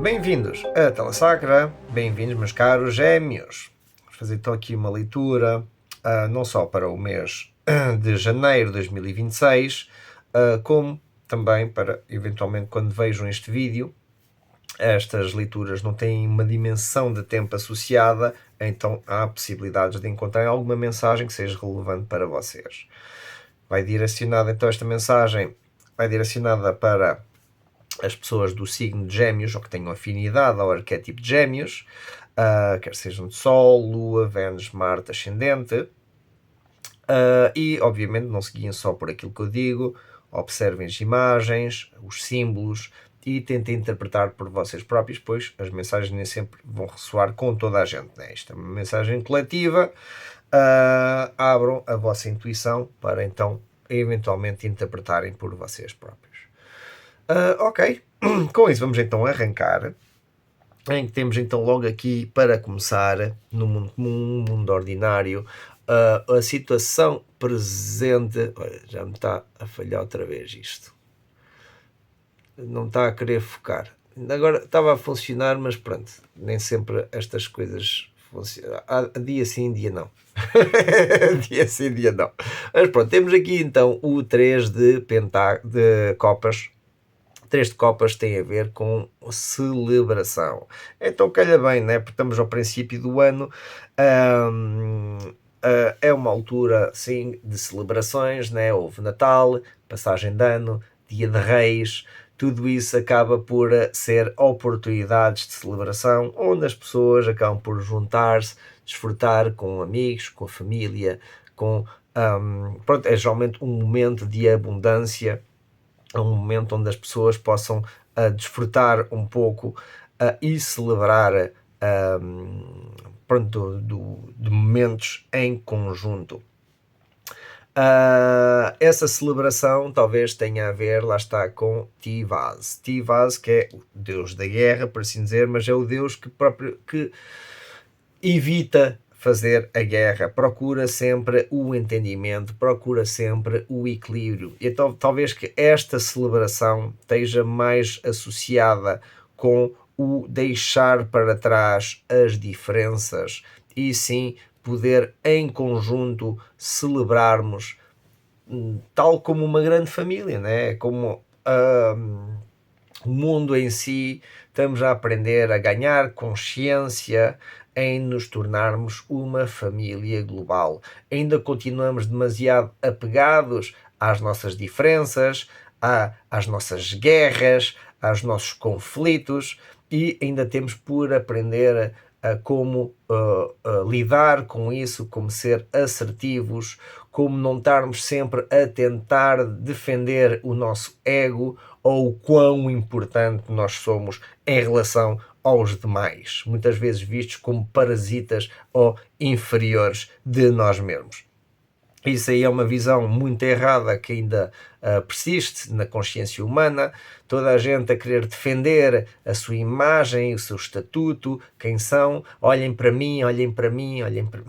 Bem-vindos a Telesacra, bem-vindos meus caros gêmeos. Vamos fazer então aqui uma leitura, não só para o mês de janeiro de 2026, como também para, eventualmente, quando vejam este vídeo, estas leituras não têm uma dimensão de tempo associada, então há possibilidades de encontrar alguma mensagem que seja relevante para vocês. Vai direcionada então esta mensagem, vai direcionada para as pessoas do signo de Gêmeos ou que tenham afinidade ao arquétipo de Gêmeos, quer sejam de Sol, Lua, Vênus, Marte, Ascendente, e obviamente não se guiem só por aquilo que eu digo, observem as imagens, os símbolos e tentem interpretar por vocês próprios, pois as mensagens nem sempre vão ressoar com toda a gente, né? Isto é uma mensagem coletiva, abram a vossa intuição para então eventualmente interpretarem por vocês próprios. Ok, com isso vamos então arrancar, em que temos então logo aqui para começar, no mundo comum, no mundo ordinário, a situação presente. Olha, já me está a falhar outra vez isto, não está a querer focar. Agora estava a funcionar, mas pronto, nem sempre estas coisas funcionam. Dia sim, dia não. Dia sim, dia não. Mas pronto, temos aqui então o 3 de copas. 3 de copas tem a ver com celebração. Então calha bem, né? Porque estamos ao princípio do ano, é uma altura, sim, de celebrações, né? Houve Natal, passagem de ano, Dia de Reis, tudo isso acaba por ser oportunidades de celebração, onde as pessoas acabam por juntar-se, desfrutar com amigos, com a família, pronto, é geralmente um momento de abundância, é um momento onde as pessoas possam desfrutar um pouco e celebrar pronto, de momentos em conjunto. Essa celebração talvez tenha a ver, lá está, com Tivaz. Tivaz, que é o deus da guerra, por assim dizer, mas é o deus que evita fazer a guerra, procura sempre o entendimento, procura sempre o equilíbrio. Então talvez que esta celebração esteja mais associada com o deixar para trás as diferenças e sim poder em conjunto celebrarmos, tal como uma grande família, né? Como o mundo em si, estamos a aprender a ganhar consciência em nos tornarmos uma família global. Ainda continuamos demasiado apegados às nossas diferenças, às nossas guerras, aos nossos conflitos, e ainda temos por aprender a como lidar com isso, como ser assertivos, como não estarmos sempre a tentar defender o nosso ego ou o quão importante nós somos em relação aos demais, muitas vezes vistos como parasitas ou inferiores de nós mesmos. Isso aí é uma visão muito errada que ainda persiste na consciência humana, toda a gente a querer defender a sua imagem, o seu estatuto, quem são, olhem para mim, olhem para mim, olhem para mim,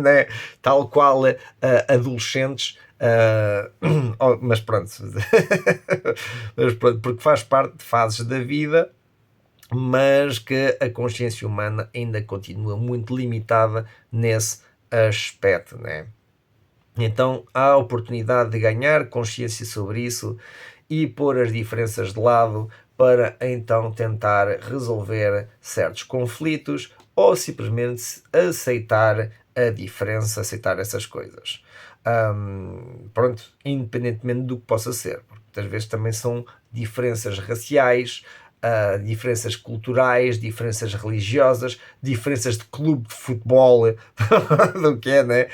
né? Tal qual adolescentes, mas pronto, porque faz parte de fases da vida, mas que a consciência humana ainda continua muito limitada nesse aspecto, né? Então há a oportunidade de ganhar consciência sobre isso e pôr as diferenças de lado para então tentar resolver certos conflitos ou simplesmente aceitar a diferença, aceitar essas coisas. Pronto, independentemente do que possa ser, porque muitas vezes também são diferenças raciais, diferenças culturais, diferenças religiosas, diferenças de clube de futebol, do que é, né?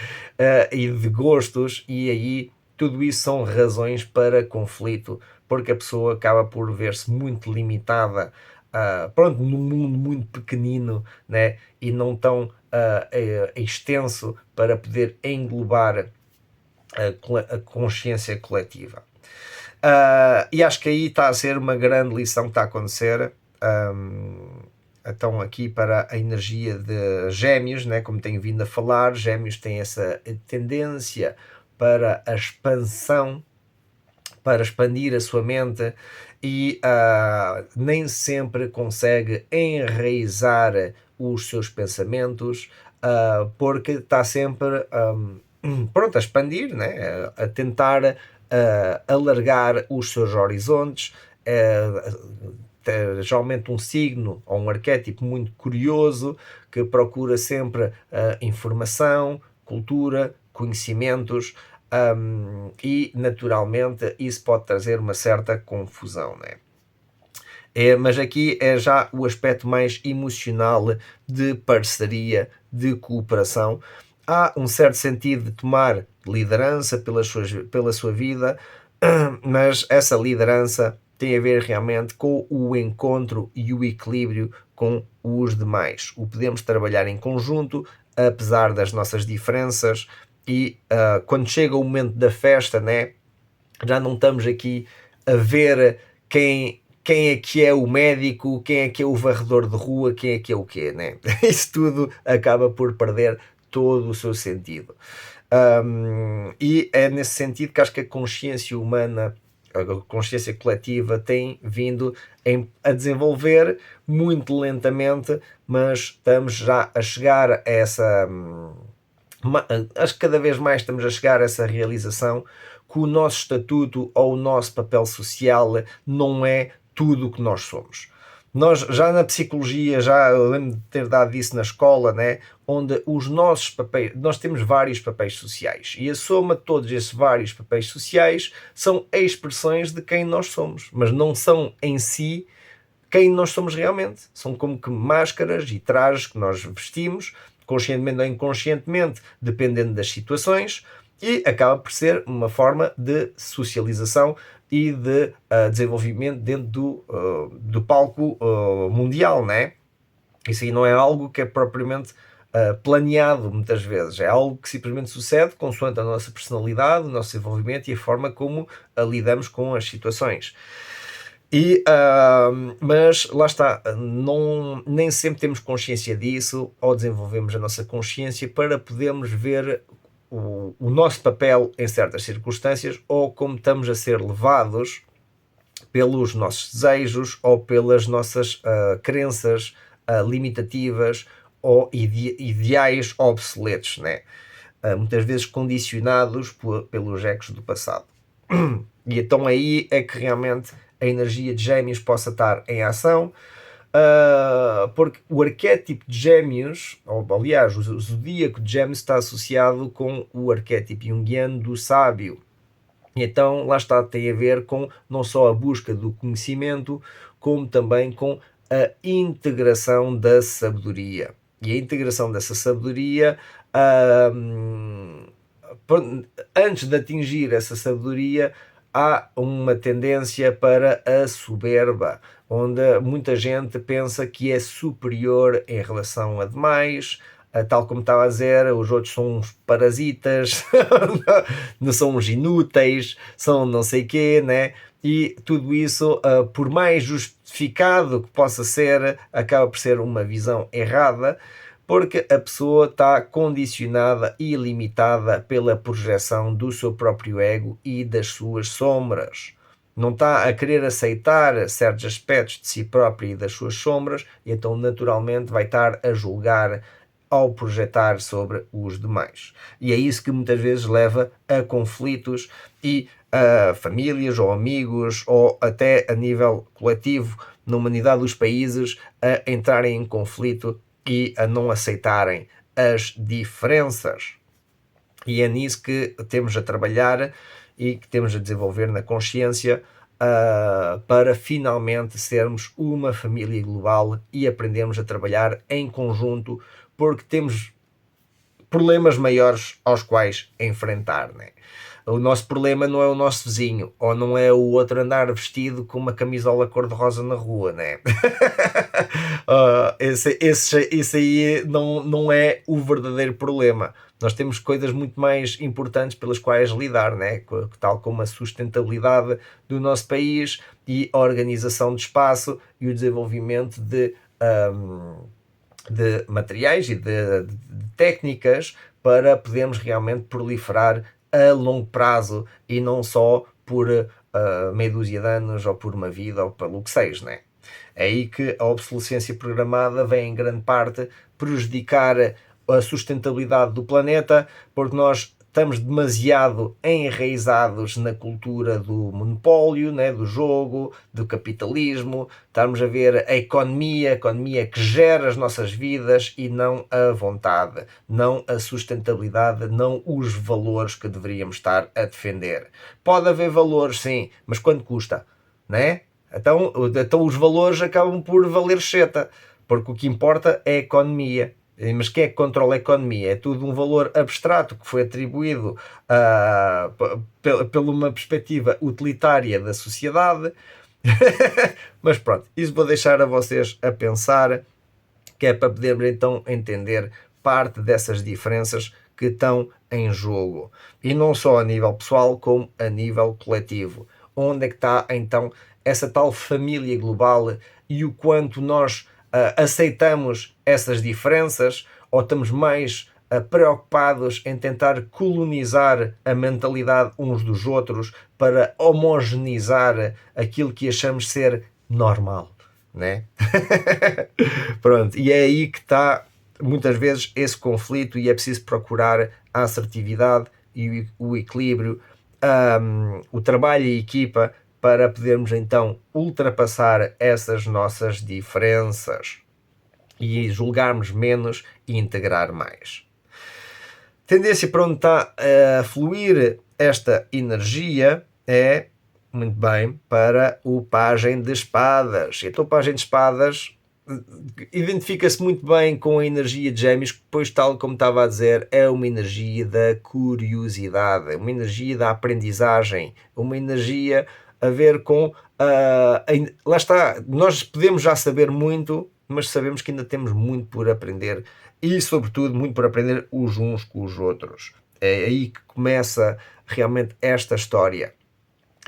E de gostos, e aí tudo isso são razões para conflito, porque a pessoa acaba por ver-se muito limitada, pronto, num mundo muito pequenino, né? E não tão extenso para poder englobar a consciência coletiva. E acho que aí está a ser uma grande lição que está a acontecer. Então aqui para a energia de Gêmeos, né, como tenho vindo a falar, Gêmeos tem essa tendência para a expansão, para expandir a sua mente e nem sempre consegue enraizar os seus pensamentos, porque está sempre pronto, a expandir, né? A tentar alargar os seus horizontes. Geralmente um signo ou um arquétipo muito curioso que procura sempre informação, cultura, conhecimentos, e naturalmente isso pode trazer uma certa confusão, né? Mas aqui é já o aspecto mais emocional de parceria, de cooperação. Há um certo sentido de tomar liderança pela sua vida, mas essa liderança tem a ver realmente com o encontro e o equilíbrio com os demais. O podemos trabalhar em conjunto, apesar das nossas diferenças, e quando chega o momento da festa, né, já não estamos aqui a ver quem é que é o médico, quem é que é o varredor de rua, quem é que é o quê, né? Isso tudo acaba por perder todo o seu sentido. E é nesse sentido que acho que a consciência humana, a consciência coletiva, tem vindo a desenvolver muito lentamente, mas estamos já a chegar a essa. Acho que cada vez mais estamos a chegar a essa realização que o nosso estatuto ou o nosso papel social não é tudo o que nós somos. Nós já na psicologia, já eu lembro de ter dado isso na escola, né, onde os nossos papéis, nós temos vários papéis sociais e a soma de todos esses vários papéis sociais são expressões de quem nós somos, mas não são em si quem nós somos realmente. São como que máscaras e trajes que nós vestimos, conscientemente ou inconscientemente, dependendo das situações, e acaba por ser uma forma de socialização e de desenvolvimento dentro do palco mundial, né? Isso aí não é algo que é propriamente planeado muitas vezes, é algo que simplesmente sucede consoante a nossa personalidade, o nosso desenvolvimento e a forma como lidamos com as situações. Mas lá está, nem sempre temos consciência disso ou desenvolvemos a nossa consciência para podermos ver o nosso papel em certas circunstâncias ou como estamos a ser levados pelos nossos desejos ou pelas nossas crenças limitativas ou ideais obsoletos, né? Muitas vezes condicionados pelos ecos do passado. E então aí é que realmente a energia de Gêmeos possa estar em ação, porque o arquétipo de Gêmeos, ou aliás, o zodíaco de Gêmeos está associado com o arquétipo junguiano do sábio. E então lá está, tem a ver com não só a busca do conhecimento, como também com a integração da sabedoria. E a integração dessa sabedoria, antes de atingir essa sabedoria, há uma tendência para a soberba, onde muita gente pensa que é superior em relação a demais, tal como estava a dizer, os outros são uns parasitas, não são uns inúteis, são não sei quê, né? E tudo isso, por mais justificado que possa ser, acaba por ser uma visão errada, porque a pessoa está condicionada e limitada pela projeção do seu próprio ego e das suas sombras. Não está a querer aceitar certos aspectos de si próprio e das suas sombras, e então naturalmente vai estar a julgar ao projetar sobre os demais. E é isso que muitas vezes leva a conflitos e a famílias ou amigos ou até a nível coletivo na humanidade dos países a entrarem em conflito e a não aceitarem as diferenças. E é nisso que temos a trabalhar e que temos a desenvolver na consciência para finalmente sermos uma família global e aprendermos a trabalhar em conjunto, porque temos problemas maiores aos quais enfrentar, né? O nosso problema não é o nosso vizinho, ou não é o outro andar vestido com uma camisola cor-de-rosa na rua, né? Esse aí não é o verdadeiro problema. Nós temos coisas muito mais importantes pelas quais lidar, né? Tal como a sustentabilidade do nosso país e a organização de espaço e o desenvolvimento de materiais e de técnicas para podermos realmente proliferar a longo prazo e não só por meia dúzia de anos, ou por uma vida, ou pelo que seja, né? É aí que a obsolescência programada vem em grande parte prejudicar a sustentabilidade do planeta, porque nós estamos demasiado enraizados na cultura do monopólio, né, do jogo, do capitalismo. Estamos a ver a economia que gera as nossas vidas e não a vontade, não a sustentabilidade, não os valores que deveríamos estar a defender. Pode haver valores, sim, mas quanto custa, né? Então os valores acabam por valer cheta, porque o que importa é a economia. Mas quem é que controla a economia? É tudo um valor abstrato que foi atribuído pela uma perspectiva utilitária da sociedade. Mas pronto, isso vou deixar a vocês a pensar, que é para podermos então entender parte dessas diferenças que estão em jogo. E não só a nível pessoal, como a nível coletivo. Onde é que está então essa tal família global e o quanto nós aceitamos essas diferenças, ou estamos mais preocupados em tentar colonizar a mentalidade uns dos outros para homogeneizar aquilo que achamos ser normal, né? Pronto, e é aí que está muitas vezes esse conflito, e é preciso procurar a assertividade e o equilíbrio, o trabalho e a equipa, para podermos então ultrapassar essas nossas diferenças e julgarmos menos e integrar mais. Tendência para onde está a fluir esta energia é, muito bem, para o Pajem de Espadas. Então o Pajem de Espadas identifica-se muito bem com a energia de Gêmeos, que depois, tal como estava a dizer, é uma energia da curiosidade, uma energia da aprendizagem, uma energia a ver com... lá está, nós podemos já saber muito, mas sabemos que ainda temos muito por aprender, e sobretudo muito por aprender os uns com os outros. É aí que começa realmente esta história.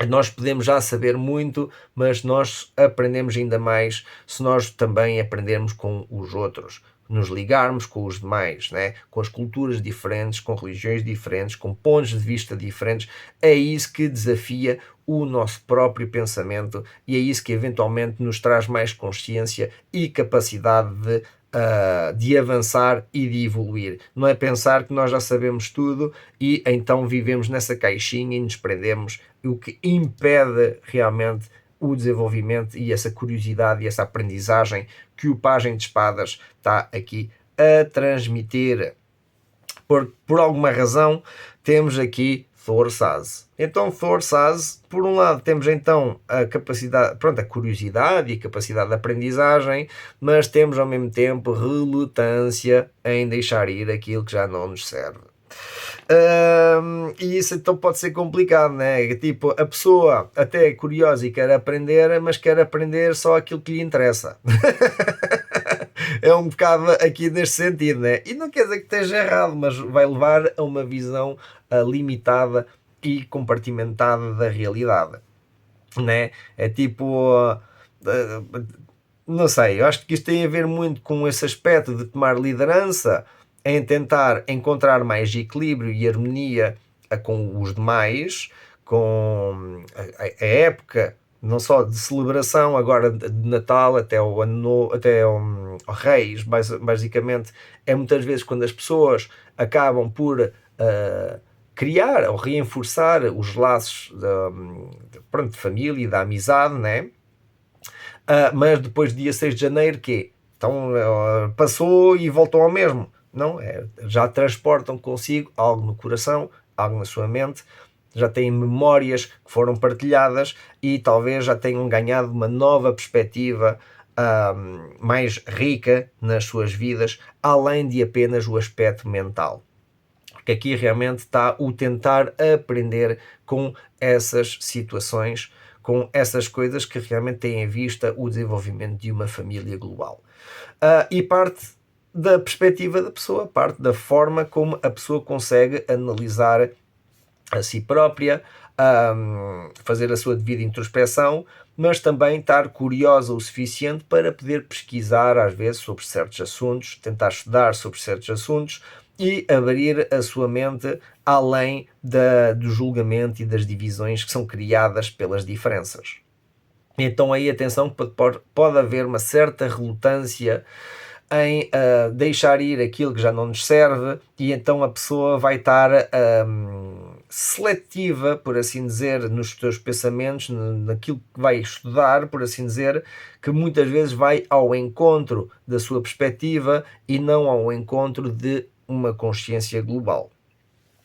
Nós podemos já saber muito, mas nós aprendemos ainda mais se nós também aprendermos com os outros, nos ligarmos com os demais, né? Com as culturas diferentes, com religiões diferentes, com pontos de vista diferentes. É isso que desafia o nosso próprio pensamento, e é isso que eventualmente nos traz mais consciência e capacidade de avançar e de evoluir. Não é pensar que nós já sabemos tudo e então vivemos nessa caixinha e nos prendemos, o que impede realmente o desenvolvimento e essa curiosidade e essa aprendizagem que o Pajem de Espadas está aqui a transmitir. Por alguma razão temos aqui Thor Saz. Então Thor Saz, por um lado temos então a capacidade, pronto, a curiosidade e a capacidade de aprendizagem, mas temos ao mesmo tempo relutância em deixar ir aquilo que já não nos serve. E isso então pode ser complicado, né? Tipo, a pessoa até é curiosa e quer aprender, mas quer aprender só aquilo que lhe interessa. É um bocado aqui neste sentido, né? E não quer dizer que esteja errado, mas vai levar a uma visão limitada e compartimentada da realidade, né? É tipo, não sei, eu acho que isto tem a ver muito com esse aspecto de tomar liderança, em tentar encontrar mais equilíbrio e harmonia com os demais, com a época não só de celebração agora de Natal até ao ano novo, até ao Reis, basicamente é muitas vezes quando as pessoas acabam por criar ou reforçar os laços de família e da amizade, né? Mas depois do dia 6 de janeiro, que então passou e voltou ao mesmo. Não, já transportam consigo algo no coração, algo na sua mente, já têm memórias que foram partilhadas e talvez já tenham ganhado uma nova perspectiva mais rica nas suas vidas, além de apenas o aspecto mental. Porque aqui realmente está o tentar aprender com essas situações, com essas coisas que realmente têm em vista o desenvolvimento de uma família global. E parte da perspectiva da pessoa, parte da forma como a pessoa consegue analisar a si própria, fazer a sua devida introspeção, mas também estar curiosa o suficiente para poder pesquisar às vezes sobre certos assuntos, tentar estudar sobre certos assuntos e abrir a sua mente além do julgamento e das divisões que são criadas pelas diferenças. Então aí atenção, pode haver uma certa relutância em deixar ir aquilo que já não nos serve, e então a pessoa vai estar seletiva, por assim dizer, nos seus pensamentos, naquilo que vai estudar, por assim dizer, que muitas vezes vai ao encontro da sua perspectiva e não ao encontro de uma consciência global.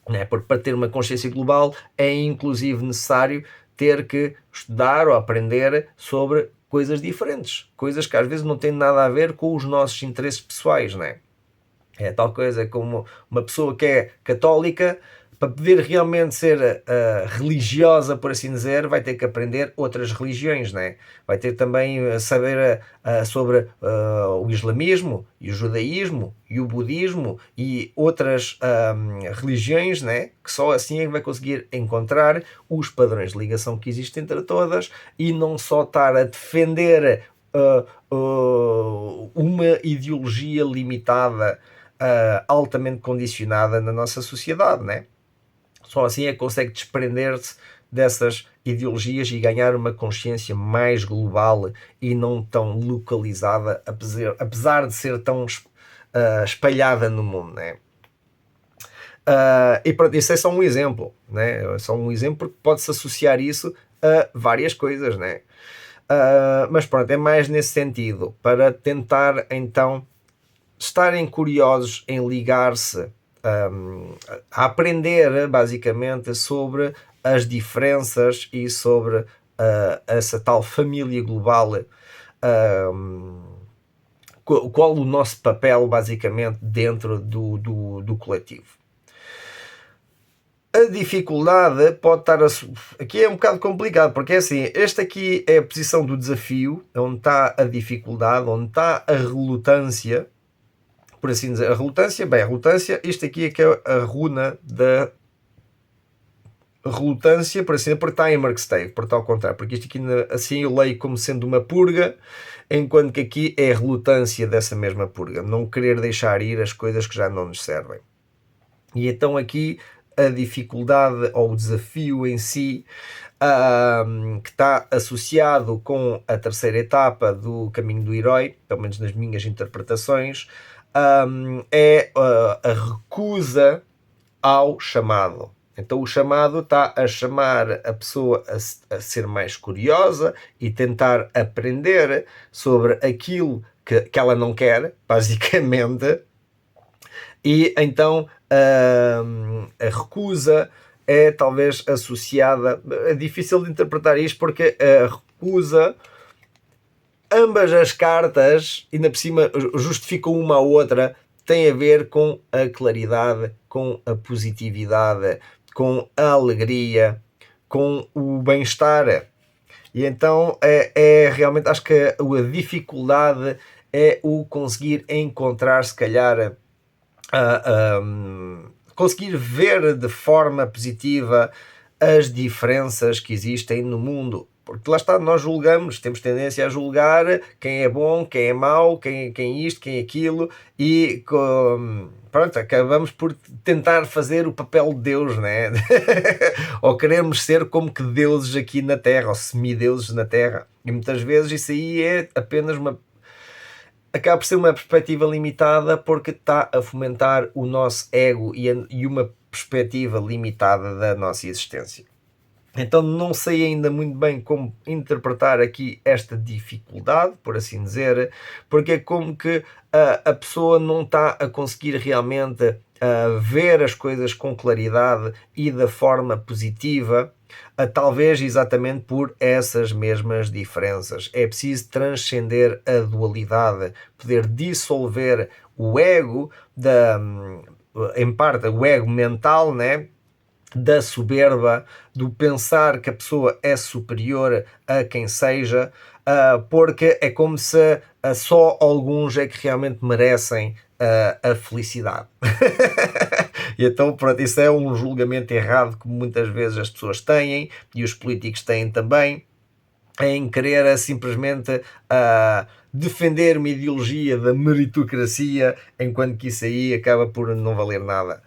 Né? Porque para ter uma consciência global é inclusive necessário ter que estudar ou aprender sobre coisas diferentes, coisas que às vezes não têm nada a ver com os nossos interesses pessoais, né? É tal coisa como uma pessoa que é católica, para poder realmente ser religiosa, por assim dizer, vai ter que aprender outras religiões, né? Vai ter também saber sobre o islamismo, e o judaísmo, e o budismo, e outras religiões, né? Que só assim é que vai conseguir encontrar os padrões de ligação que existem entre todas, e não só estar a defender uma ideologia limitada, altamente condicionada na nossa sociedade, né? Só assim é que consegue desprender-se dessas ideologias e ganhar uma consciência mais global e não tão localizada, apesar de ser tão espalhada no mundo, né? E pronto, isso é só um exemplo, né? É só um exemplo porque pode-se associar isso a várias coisas, né? Mas pronto, é mais nesse sentido, para tentar então estarem curiosos em ligar-se, a aprender basicamente sobre as diferenças e sobre essa tal família global, qual o nosso papel basicamente dentro do coletivo. A dificuldade pode estar aqui é um bocado complicado, porque é assim, este aqui é a posição do desafio, onde está a dificuldade, onde está a relutância, por assim dizer. A relutância, isto aqui é que é a runa da relutância, por assim dizer, porque está em Merkstave, por tal contrário, porque isto aqui assim eu leio como sendo uma purga, enquanto que aqui é a relutância dessa mesma purga, não querer deixar ir as coisas que já não nos servem. E então aqui a dificuldade ou o desafio em si, que está associado com a terceira etapa do caminho do herói, pelo menos nas minhas interpretações, é a recusa ao chamado. Então o chamado está a chamar a pessoa a ser mais curiosa e tentar aprender sobre aquilo que ela não quer, basicamente. E então a recusa é talvez associada, é difícil de interpretar isto porque a recusa, ambas as cartas, ainda por cima justificam uma à outra, tem a ver com a claridade, com a positividade, com a alegria, com o bem-estar. E então realmente, acho que a dificuldade é o conseguir encontrar, se calhar, conseguir ver de forma positiva as diferenças que existem no mundo. Porque lá está, nós julgamos, temos tendência a julgar quem é bom, quem é mau, quem isto, quem aquilo, e pronto, acabamos por tentar fazer o papel de Deus, né? Ou queremos ser como que deuses aqui na Terra, ou semideuses na Terra. E muitas vezes isso aí é apenas acaba por ser uma perspectiva limitada, porque está a fomentar o nosso ego e uma perspectiva limitada da nossa existência. Então não sei ainda muito bem como interpretar aqui esta dificuldade, por assim dizer, porque é como que a pessoa não está a conseguir realmente ver as coisas com claridade e da forma positiva, talvez exatamente por essas mesmas diferenças. É preciso transcender a dualidade, poder dissolver o ego, em parte o ego mental, né? Da soberba, do pensar que a pessoa é superior a quem seja, porque é como se só alguns é que realmente merecem a felicidade. E então, pronto, isso é um julgamento errado que muitas vezes as pessoas têm, e os políticos têm também, em querer simplesmente defender uma ideologia da meritocracia, enquanto que isso aí acaba por não valer nada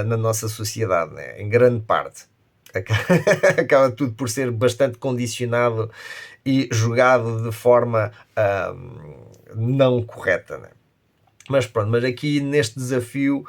na nossa sociedade, né? Em grande parte. Acaba tudo por ser bastante condicionado e jogado de forma não correta, né? Mas pronto, mas aqui neste desafio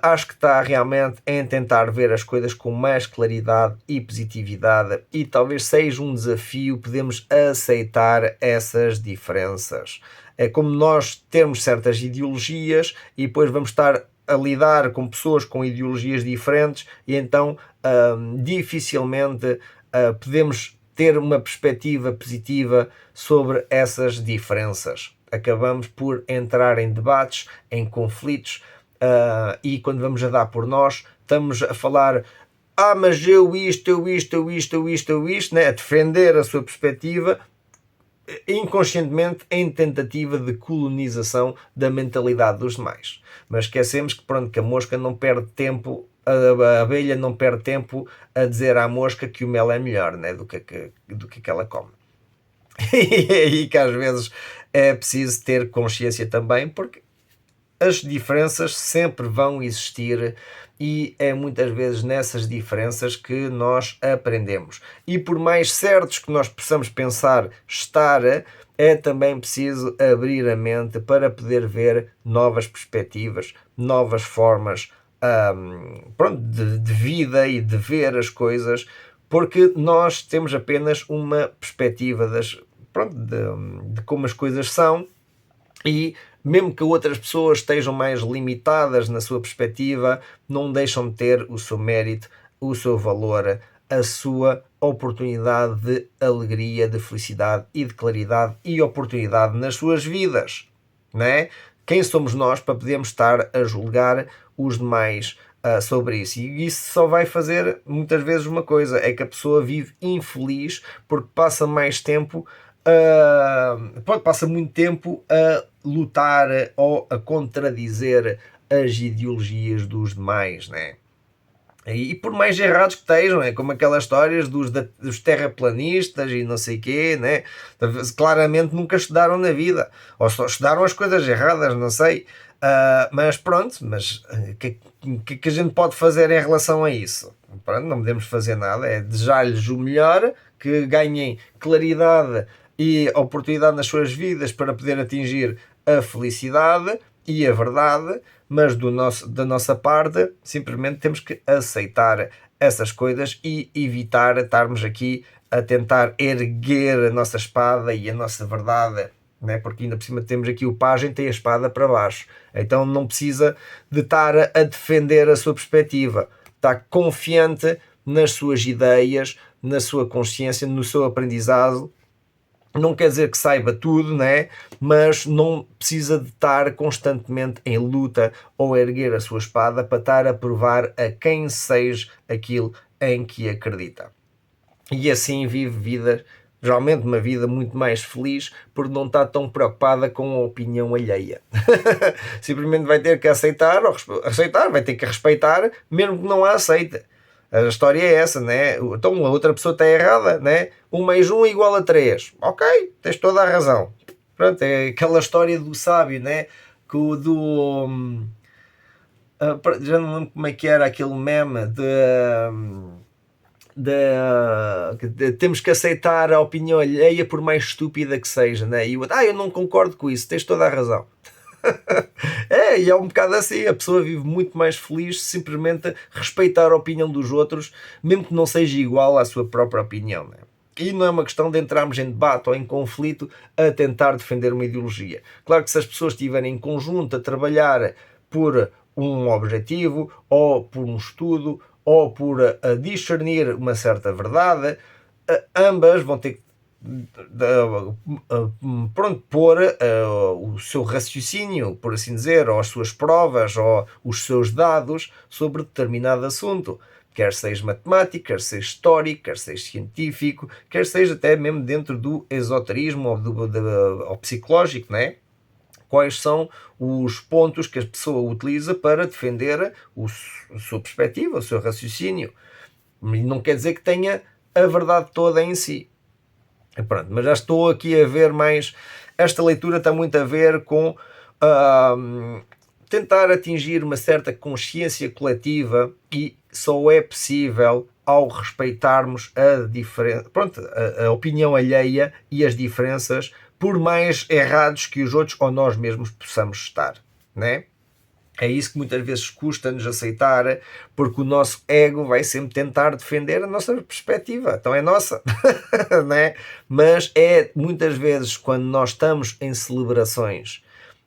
acho que está realmente em tentar ver as coisas com mais claridade e positividade, e talvez seja um desafio podemos aceitar essas diferenças. É como nós termos certas ideologias e depois vamos estar a lidar com pessoas com ideologias diferentes, e então dificilmente podemos ter uma perspectiva positiva sobre essas diferenças. Acabamos por entrar em debates, em conflitos, e quando vamos a dar por nós, estamos a falar mas eu isto, né? A defender a sua perspectiva, inconscientemente em tentativa de colonização da mentalidade dos demais. Mas esquecemos que, pronto, que a mosca não perde tempo, a abelha não perde tempo a dizer à mosca que o mel é melhor, né? do que ela come. E é aí que às vezes é preciso ter consciência também, porque as diferenças sempre vão existir, e é muitas vezes nessas diferenças que nós aprendemos. E por mais certos que nós possamos pensar estar, é também preciso abrir a mente para poder ver novas perspectivas, novas formas de vida e de ver as coisas, porque nós temos apenas uma perspectiva de como as coisas são, e mesmo que outras pessoas estejam mais limitadas na sua perspectiva, não deixam de ter o seu mérito, o seu valor, a sua oportunidade de alegria, de felicidade e de claridade e oportunidade nas suas vidas, não é? Quem somos nós para podermos estar a julgar os demais sobre isso? E isso só vai fazer muitas vezes uma coisa, é que a pessoa vive infeliz porque passa mais tempo passa muito tempo a lutar ou a contradizer as ideologias dos demais, né? E por mais errados que estejam, é como aquelas histórias dos terraplanistas e não sei quê, né? Claramente nunca estudaram na vida, ou só estudaram as coisas erradas, não sei. Mas pronto, mas o que a gente pode fazer em relação a isso? Pronto, não podemos fazer nada, é desejar-lhes o melhor, que ganhem claridade e oportunidade nas suas vidas para poder atingir a felicidade e a verdade, mas da nossa parte simplesmente temos que aceitar essas coisas e evitar estarmos aqui a tentar erguer a nossa espada e a nossa verdade, né? Porque ainda por cima temos aqui o pajem, tem a espada para baixo, então não precisa de estar a defender a sua perspectiva, está confiante nas suas ideias, na sua consciência, no seu aprendizado. Não quer dizer que saiba tudo, né? Mas não precisa de estar constantemente em luta ou erguer a sua espada para estar a provar a quem seja aquilo em que acredita. E assim vive vida, geralmente uma vida muito mais feliz, porque não está tão preocupada com a opinião alheia. Simplesmente vai ter que aceitar, vai ter que respeitar, mesmo que não a aceite. A história é essa, né? Então a outra pessoa está errada, né? 1 mais 1 igual a 3. Ok, tens toda a razão. Pronto, é aquela história do sábio, né? Que o do... já não lembro como é que era aquele meme temos que aceitar a opinião alheia por mais estúpida que seja, né? E o outro, eu não concordo com isso, tens toda a razão. E é um bocado assim, a pessoa vive muito mais feliz se simplesmente respeitar a opinião dos outros, mesmo que não seja igual à sua própria opinião, né? E não é uma questão de entrarmos em debate ou em conflito a tentar defender uma ideologia. Claro que se as pessoas estiverem em conjunto a trabalhar por um objetivo, ou por um estudo, ou por discernir uma certa verdade, ambas vão ter que pôr o seu raciocínio, por assim dizer, ou as suas provas, ou os seus dados sobre determinado assunto, quer seja matemático, quer seja histórico, quer seja científico, quer seja até mesmo dentro do esoterismo ou psicológico, né? Quais são os pontos que a pessoa utiliza para defender a sua perspectiva, o seu raciocínio. Não quer dizer que tenha a verdade toda em si. E pronto, mas já estou aqui a ver mais. Esta leitura está muito a ver com tentar atingir uma certa consciência coletiva, e só é possível ao respeitarmos a opinião alheia e as diferenças, por mais errados que os outros ou nós mesmos possamos estar, né? É isso que muitas vezes custa-nos aceitar, porque o nosso ego vai sempre tentar defender a nossa perspectiva, então é nossa, né? Mas é muitas vezes quando nós estamos em celebrações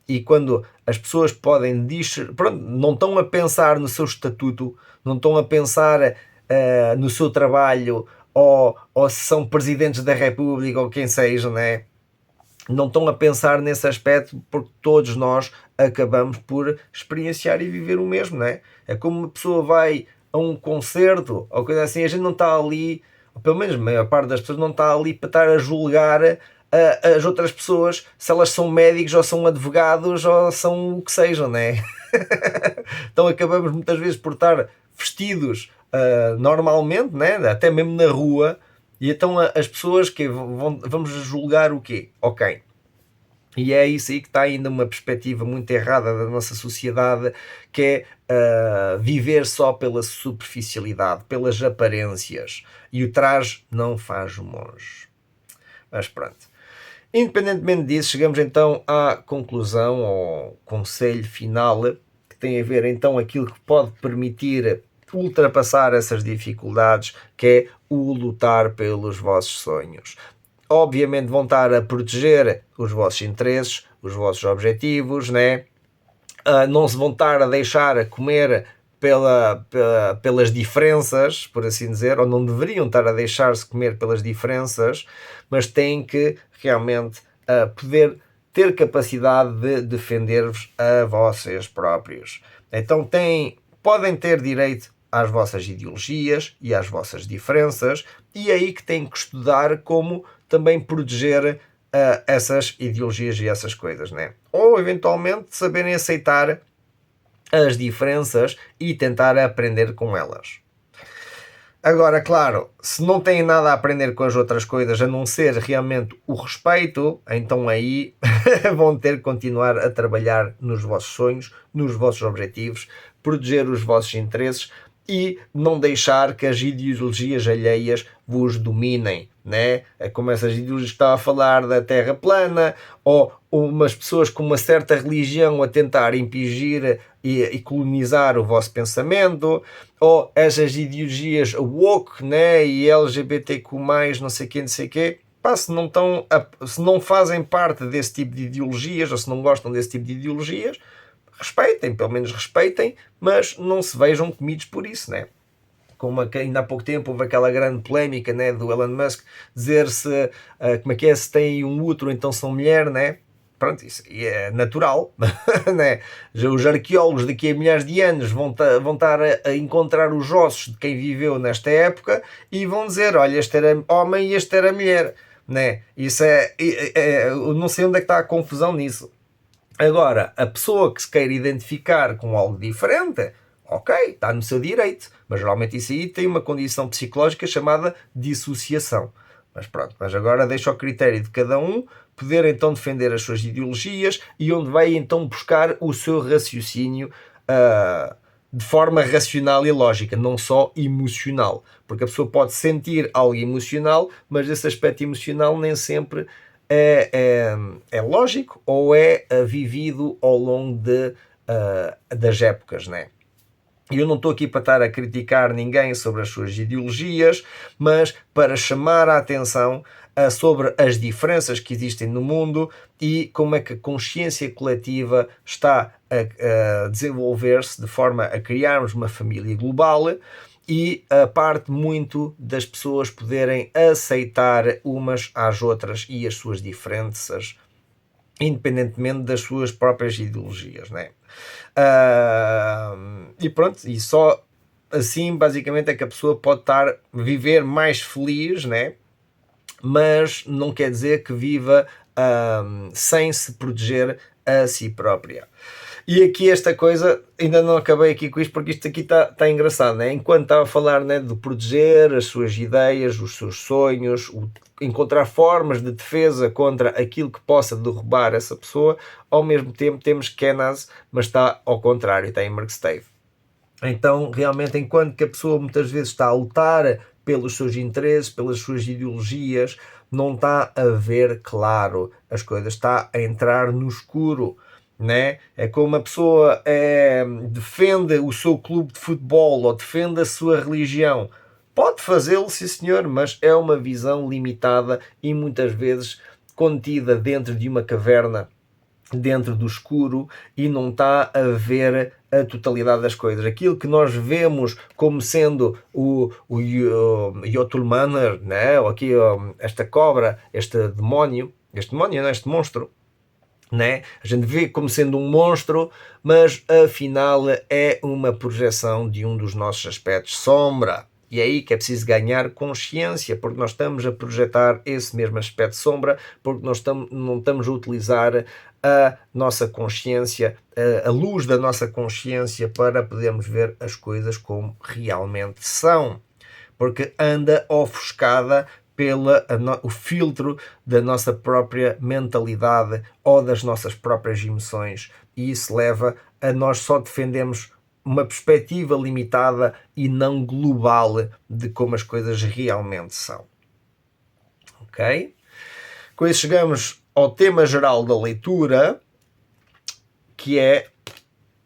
e quando as pessoas podem pronto, não estão a pensar no seu estatuto, não estão a pensar no seu trabalho, ou se são presidentes da República ou quem seja, né? Não estão a pensar nesse aspecto, porque todos nós acabamos por experienciar e viver o mesmo, não é? É como uma pessoa vai a um concerto ou coisa assim, a gente não está ali, ou pelo menos a maior parte das pessoas não está ali para estar a julgar as outras pessoas, se elas são médicos ou são advogados ou são o que sejam, não é? Então acabamos muitas vezes por estar vestidos normalmente, né? Até mesmo na rua, e então as pessoas que vamos julgar o quê? Ok. E é isso aí que está ainda uma perspectiva muito errada da nossa sociedade, que é viver só pela superficialidade, pelas aparências. E o traje não faz o monge. Mas pronto. Independentemente disso, chegamos então à conclusão, ao conselho final, que tem a ver então aquilo que pode permitir ultrapassar essas dificuldades, que é o lutar pelos vossos sonhos. Obviamente vão estar a proteger os vossos interesses, os vossos objetivos, né? Não se vão estar a deixar comer pelas diferenças, por assim dizer, ou não deveriam estar a deixar-se comer pelas diferenças, mas têm que realmente poder ter capacidade de defender-vos a vocês próprios. Então podem ter direito às vossas ideologias e às vossas diferenças, e é aí que têm que estudar como também proteger essas ideologias e essas coisas, né? Ou eventualmente saberem aceitar as diferenças e tentar aprender com elas. Agora, claro, se não têm nada a aprender com as outras coisas a não ser realmente o respeito, então aí vão ter que continuar a trabalhar nos vossos sonhos, nos vossos objetivos, proteger os vossos interesses e não deixar que as ideologias alheias vos dominem, né? É como essas ideologias que estava a falar da Terra plana, ou umas pessoas com uma certa religião a tentar impingir e colonizar o vosso pensamento, ou essas ideologias woke, né? E LGBTQ+, não sei quê, pá, se não fazem parte desse tipo de ideologias, ou se não gostam desse tipo de ideologias, respeitem, pelo menos respeitem, mas não se vejam comidos por isso, né? Como ainda há pouco tempo houve aquela grande polémica, né, do Elon Musk dizer se, como é que é, se tem um útero então são mulher, né? Pronto, isso é natural, né? Os arqueólogos daqui a milhares de anos vão estar a encontrar os ossos de quem viveu nesta época e vão dizer, olha, este era homem e este era mulher, né? Isso não sei onde é que está a confusão nisso. Agora, a pessoa que se queira identificar com algo diferente, ok, está no seu direito, mas geralmente isso aí tem uma condição psicológica chamada dissociação. Mas pronto, mas agora deixa ao critério de cada um poder então defender as suas ideologias e onde vai então buscar o seu raciocínio de forma racional e lógica, não só emocional. Porque a pessoa pode sentir algo emocional, mas esse aspecto emocional nem sempre é lógico ou é vivido ao longo das épocas, né? Eu não estou aqui para estar a criticar ninguém sobre as suas ideologias, mas para chamar a atenção sobre as diferenças que existem no mundo e como é que a consciência coletiva está a desenvolver-se de forma a criarmos uma família global e a parte muito das pessoas poderem aceitar umas às outras e as suas diferenças, independentemente das suas próprias ideologias, né? E pronto, e só assim basicamente é que a pessoa pode viver mais feliz, né? Mas não quer dizer que viva sem se proteger a si própria. E aqui esta coisa, ainda não acabei aqui com isto porque isto aqui está engraçado, né? Enquanto estava a falar, né, de proteger as suas ideias, os seus sonhos, encontrar formas de defesa contra aquilo que possa derrubar essa pessoa. Ao mesmo tempo temos Kenaz, mas está ao contrário, está em Merkstave. Então, realmente, enquanto que a pessoa muitas vezes está a lutar pelos seus interesses, pelas suas ideologias, não está a ver claro as coisas, está a entrar no escuro, né? É como uma pessoa defende o seu clube de futebol ou defende a sua religião. Pode fazê-lo, sim senhor, mas é uma visão limitada e muitas vezes contida dentro de uma caverna, dentro do escuro, e não está a ver a totalidade das coisas. Aquilo que nós vemos como sendo o Jotulmaner, né? Ou aqui esta cobra, este demónio, não, este monstro, né? A gente vê como sendo um monstro, mas afinal é uma projeção de um dos nossos aspectos sombra. E é aí que é preciso ganhar consciência, porque nós estamos a projetar esse mesmo aspecto sombra, porque nós não estamos a utilizar a nossa consciência, a luz da nossa consciência, para podermos ver as coisas como realmente são. Porque anda ofuscada o filtro da nossa própria mentalidade ou das nossas próprias emoções, e isso leva a nós só defendermos uma perspectiva limitada e não global de como as coisas realmente são. Ok? Com isso chegamos ao tema geral da leitura, que é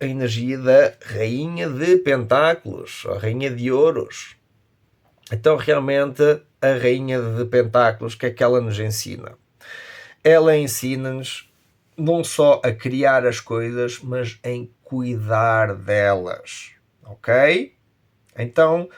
a energia da Rainha de Pentáculos, a Rainha de Ouros. Então, realmente, a Rainha de Pentáculos, o que é que ela nos ensina? Ela ensina-nos não só a criar as coisas, mas em cuidar delas. Ok? Então,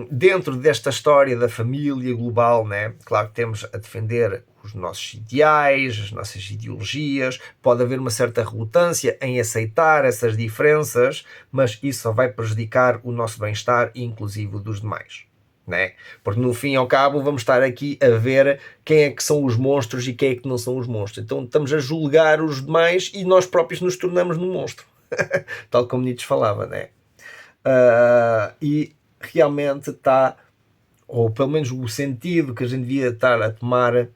dentro desta história da família global, né? Claro que temos a defender os nossos ideais, as nossas ideologias, pode haver uma certa relutância em aceitar essas diferenças, mas isso só vai prejudicar o nosso bem-estar, inclusive o dos demais, né? Porque no fim e ao cabo vamos estar aqui a ver quem é que são os monstros e quem é que não são os monstros. Então estamos a julgar os demais e nós próprios nos tornamos num monstro, tal como Nietzsche falava, né? E realmente está, ou pelo menos o sentido que a gente devia estar a tomar,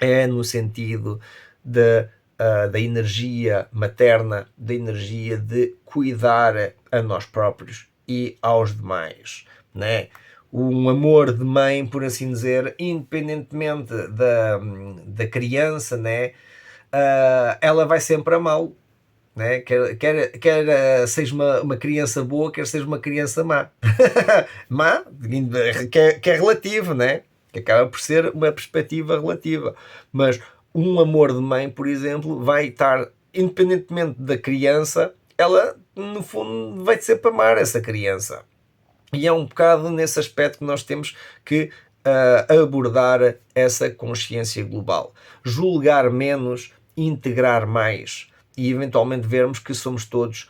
é no sentido da energia materna, da energia de cuidar a nós próprios e aos demais, né? Um amor de mãe, por assim dizer, independentemente da criança, né? Ela vai sempre amá-lo, né? Quer seja uma criança boa, quer seja uma criança má. Má, que é relativo, né? Que acaba por ser uma perspectiva relativa. Mas um amor de mãe, por exemplo, vai estar, independentemente da criança, ela, no fundo, vai sempre amar essa criança. E é um bocado nesse aspecto que nós temos que abordar essa consciência global. Julgar menos, integrar mais, e eventualmente vermos que somos todos,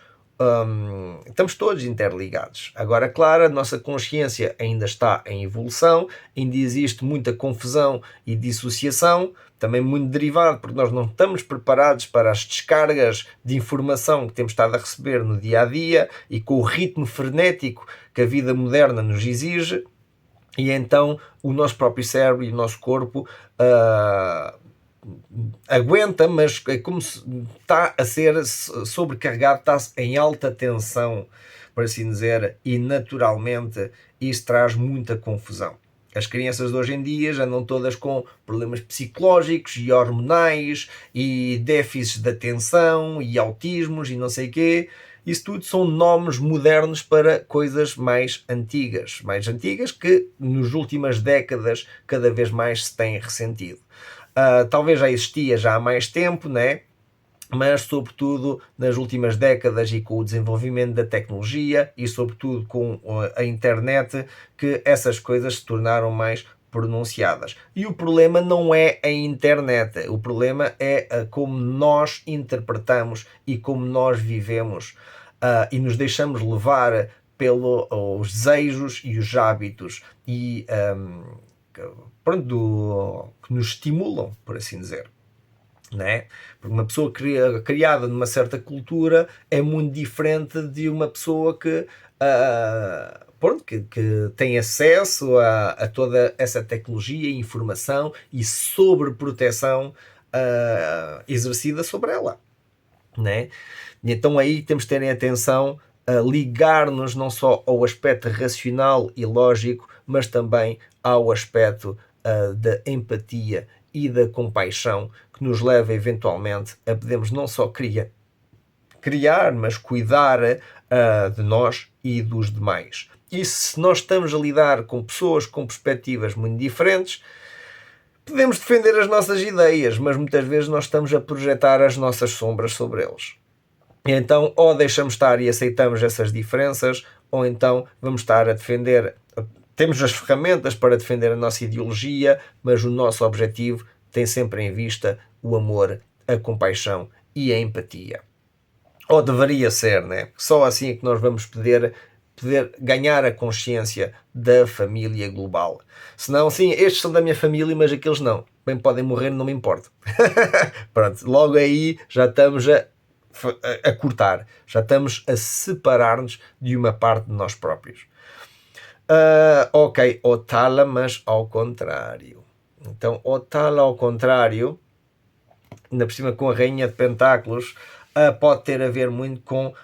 estamos todos interligados. Agora, claro, a nossa consciência ainda está em evolução, ainda existe muita confusão e dissociação, também muito derivado, porque nós não estamos preparados para as descargas de informação que temos estado a receber no dia a dia e com o ritmo frenético que a vida moderna nos exige. E então o nosso próprio cérebro e o nosso corpo aguenta, mas é como se está a ser sobrecarregado, está em alta tensão, por assim dizer, e naturalmente isso traz muita confusão. As crianças de hoje em dia já andam todas com problemas psicológicos e hormonais e déficits de atenção e autismos e não sei o quê. Isso tudo são nomes modernos para coisas mais antigas que nas últimas décadas cada vez mais se têm ressentido. Talvez já existia já há mais tempo, né? Mas sobretudo nas últimas décadas e com o desenvolvimento da tecnologia e sobretudo com a internet, que essas coisas se tornaram mais pronunciadas. E o problema não é a internet, o problema é como nós interpretamos e como nós vivemos e nos deixamos levar pelos desejos e os hábitos e que nos estimulam, por assim dizer. Né? Porque uma pessoa criada numa certa cultura é muito diferente de uma pessoa que pronto, que tem acesso a toda essa tecnologia, informação e sobreproteção exercida sobre ela, né? E então aí temos de ter atenção a ligar-nos não só ao aspecto racional e lógico, mas também ao aspecto da empatia e da compaixão, que nos leva eventualmente a podermos não só criar, mas cuidar de nós e dos demais. E se nós estamos a lidar com pessoas com perspectivas muito diferentes, podemos defender as nossas ideias, mas muitas vezes nós estamos a projetar as nossas sombras sobre eles. Então, ou deixamos estar e aceitamos essas diferenças, ou então vamos estar a defender. Temos as ferramentas para defender a nossa ideologia, mas o nosso objetivo tem sempre em vista o amor, a compaixão e a empatia. Ou deveria ser, né? Só assim é que nós vamos poder ganhar a consciência da família global. Senão, sim, estes são da minha família, mas aqueles não. Bem podem morrer, não me importa. Pronto, logo aí já estamos a cortar, já estamos a separar-nos de uma parte de nós próprios. Ok, Otala, mas ao contrário. Então, Otala ao contrário, ainda por cima com a Rainha de Pentáculos, pode ter a ver muito com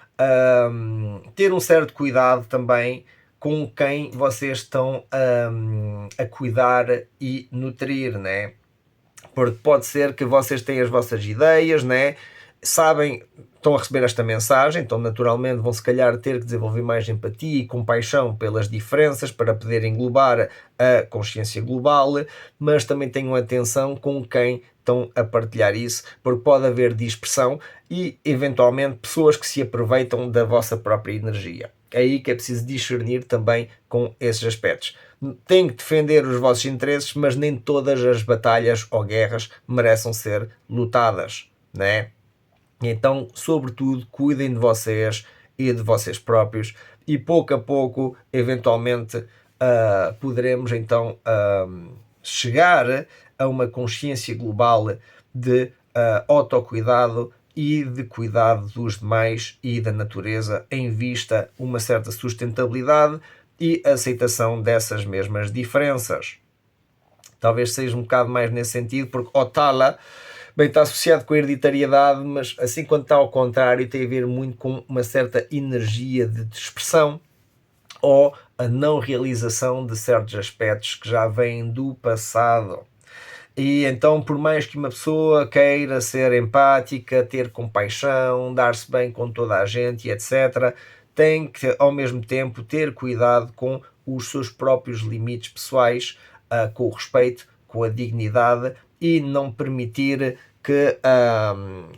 ter um certo cuidado também com quem vocês estão a cuidar e nutrir, né? Porque pode ser que vocês tenham as vossas ideias, né? Sabem, estão a receber esta mensagem, então naturalmente vão se calhar ter que desenvolver mais empatia e compaixão pelas diferenças para poder englobar a consciência global, mas também tenham atenção com quem estão a partilhar isso, porque pode haver dispersão e eventualmente pessoas que se aproveitam da vossa própria energia. É aí que é preciso discernir também com esses aspectos. Tem que defender os vossos interesses, mas nem todas as batalhas ou guerras merecem ser lutadas, né? Então, sobretudo, cuidem de vocês e de vocês próprios e pouco a pouco, eventualmente, poderemos então chegar a uma consciência global de autocuidado e de cuidado dos demais e da natureza em vista uma certa sustentabilidade e aceitação dessas mesmas diferenças. Talvez seja um bocado mais nesse sentido, porque Otala bem, está associado com a hereditariedade, mas assim quando está ao contrário tem a ver muito com uma certa energia de dispersão ou a não realização de certos aspectos que já vêm do passado. E então, por mais que uma pessoa queira ser empática, ter compaixão, dar-se bem com toda a gente, etc., tem que, ao mesmo tempo, ter cuidado com os seus próprios limites pessoais, com o respeito, com a dignidade e não permitir que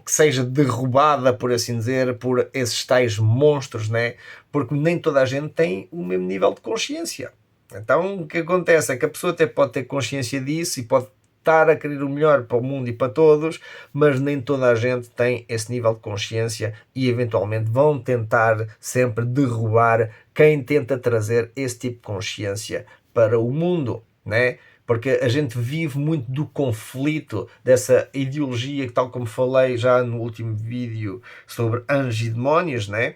seja derrubada, por assim dizer, por esses tais monstros, né? Porque nem toda a gente tem o mesmo nível de consciência. Então, o que acontece é que a pessoa até pode ter consciência disso e pode estar a querer o melhor para o mundo e para todos, mas nem toda a gente tem esse nível de consciência e eventualmente vão tentar sempre derrubar quem tenta trazer esse tipo de consciência para o mundo, né? Porque a gente vive muito do conflito, dessa ideologia que, tal como falei já no último vídeo sobre anjos e demónios, né?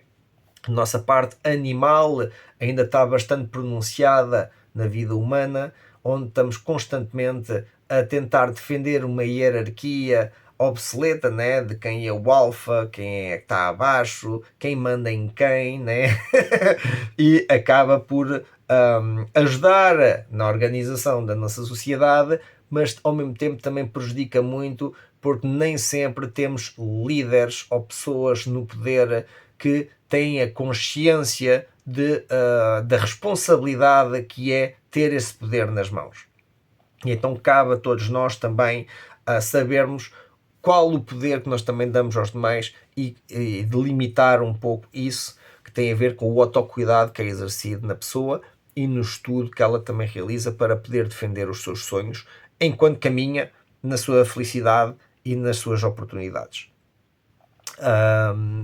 Nossa parte animal ainda está bastante pronunciada na vida humana, onde estamos constantemente a tentar defender uma hierarquia obsoleta, né? De quem é o alfa, quem é que está abaixo, quem manda em quem, né? E acaba por ajudar na organização da nossa sociedade, mas ao mesmo tempo também prejudica muito, porque nem sempre temos líderes ou pessoas no poder que têm a consciência da responsabilidade que é ter esse poder nas mãos. E então cabe a todos nós também sabermos qual o poder que nós também damos aos demais e delimitar um pouco isso, que tem a ver com o autocuidado que é exercido na pessoa e no estudo que ela também realiza para poder defender os seus sonhos enquanto caminha na sua felicidade e nas suas oportunidades.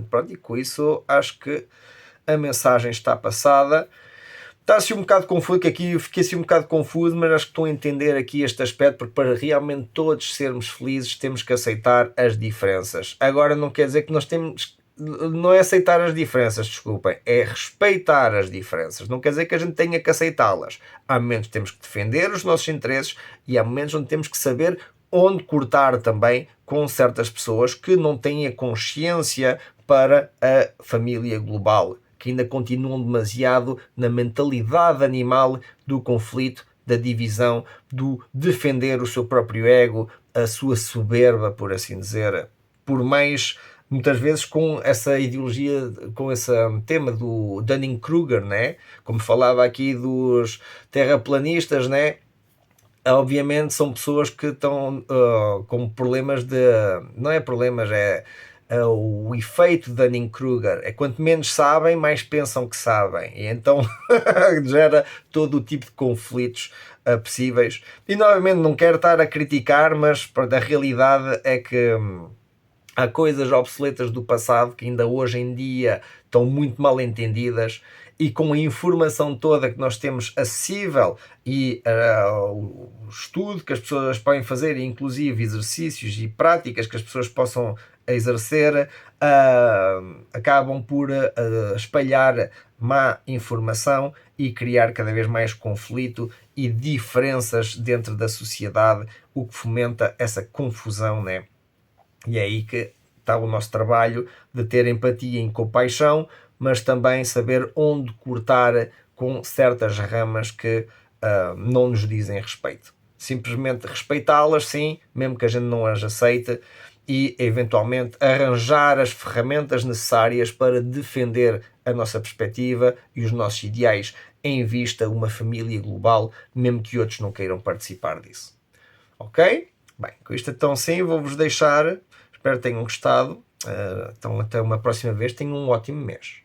Pronto, e com isso acho que a mensagem está passada. Está assim um bocado confuso, que aqui eu fiquei assim um bocado confuso, mas acho que estão a entender aqui este aspecto, porque para realmente todos sermos felizes temos que aceitar as diferenças. Agora não quer dizer que nós temos não é aceitar as diferenças, desculpem, é respeitar as diferenças. Não quer dizer que a gente tenha que aceitá-las. Há momentos que temos que defender os nossos interesses e há momentos onde temos que saber onde cortar também com certas pessoas que não têm a consciência para a família global, que ainda continuam demasiado na mentalidade animal do conflito, da divisão, do defender o seu próprio ego, a sua soberba, por assim dizer, por mais muitas vezes com essa ideologia, com esse tema do Dunning-Kruger, né? Como falava aqui dos terraplanistas, né? Obviamente são pessoas que estão com problemas de... Não é problemas, é o efeito Dunning-Kruger. É quanto menos sabem, mais pensam que sabem. E então gera todo o tipo de conflitos possíveis. E novamente não quero estar a criticar, mas a realidade é que há coisas obsoletas do passado que ainda hoje em dia estão muito mal entendidas e com a informação toda que nós temos acessível e o estudo que as pessoas podem fazer, inclusive exercícios e práticas que as pessoas possam exercer, acabam por espalhar má informação e criar cada vez mais conflito e diferenças dentro da sociedade, o que fomenta essa confusão, né? E é aí que está o nosso trabalho de ter empatia e compaixão, mas também saber onde cortar com certas ramas que não nos dizem respeito. Simplesmente respeitá-las, sim, mesmo que a gente não as aceite, e eventualmente arranjar as ferramentas necessárias para defender a nossa perspectiva e os nossos ideais em vista de uma família global, mesmo que outros não queiram participar disso. Ok? Bem, com isto então sim, vou-vos deixar. Espero que tenham gostado. Então até uma próxima vez. Tenham um ótimo mês.